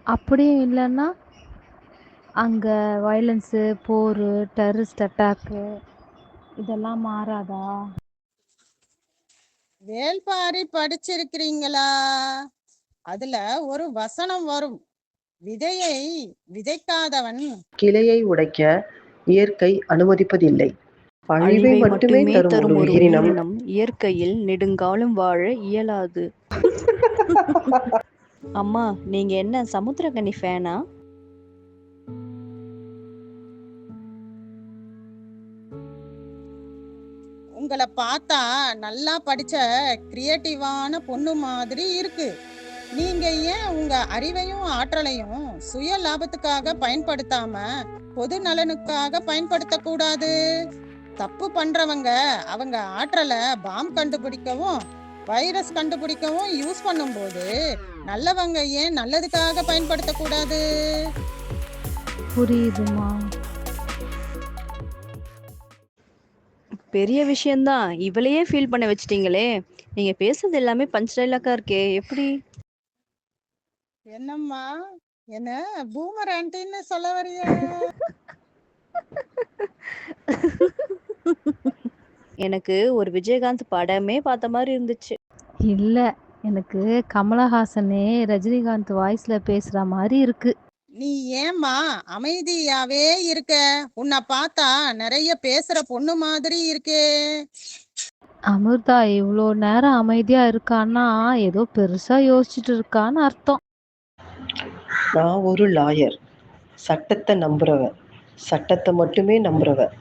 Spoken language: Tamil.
அப்படியும் இல்லைன்னா அங்கே வயலன்ஸு, போர், டெரரிஸ்ட் அட்டாக்கு இதெல்லாம் மாறாதா? வேள்பாரி படிச்சிருக்கிறீங்களா? அதுல ஒரு வசனம் வரும், விதையை விதைக்காதவன் கிளையை உடைக்க இயற்கை அனுமதிப்பதில்லை. அழிவை அழிவை மட்டுமே மட்டுமே தரும் தரும் ஒரு ஒரு உயிரினம் உயிரினம் இயற்கையில் நெடுங்காலம் வாழ இயலாது. அம்மா, நீங்க என்ன சமுத்திரக்கனி ஃபேனா? உங்களை பார்த்தா நல்லா படிச்ச கிரியேட்டிவான பொண்ணு மாதிரி இருக்கு. நீங்க ஏன் உங்க அறிவையும் ஆற்றலையும் சுய லாபத்துக்காக பயன்படுத்தாம பொது நலனுக்காக பயன்படுத்த கூடாது? தப்பு பண்றவங்க அவங்க ஆற்றலை பாம் கண்டுபிடிக்கவும் வைரஸ் கண்டுபிடிக்கவும் யூஸ் பண்ணும்போது நல்லவங்க ஏன் நல்லதுக்காக பயன்படுத்த கூடாது? புரியுதுமா. பெரிய விஷயம்தான். இவளையே ஃபீல் பண்ண வச்சிட்டீங்களே. நீங்க பேசுறது எல்லாமே பஞ்ச் டைலாக்கா இருக்கே, எப்படி? என்னம்மா, என்ன பூமர் ஆன்டின்னு சொல்ல வரியா? எனக்கு ஒரு விஜயகாந்த் படமே பார்த்த மாதிரி இருந்துச்சு. இல்லை, எனக்கு கமலஹாசனே ரஜினிகாந்த் வாய்ஸில் பேசுகிற மாதிரி இருக்கு. நீ ஏம்மா அமைதியாவே இருக்க? உன்னை பார்த்தா நிறைய பேசுற பொண்ணு மாதிரி இருக்கே. அமிர்தா இவ்வளோ நேரம் அமைதியாக இருக்கான்னா ஏதோ பெருசாக யோசிச்சுட்டு இருக்கான்னு அர்த்தம். நான் ஒரு லாயர், சட்டத்தை நம்புறவன், சட்டத்தை மட்டுமே நம்புறவன்.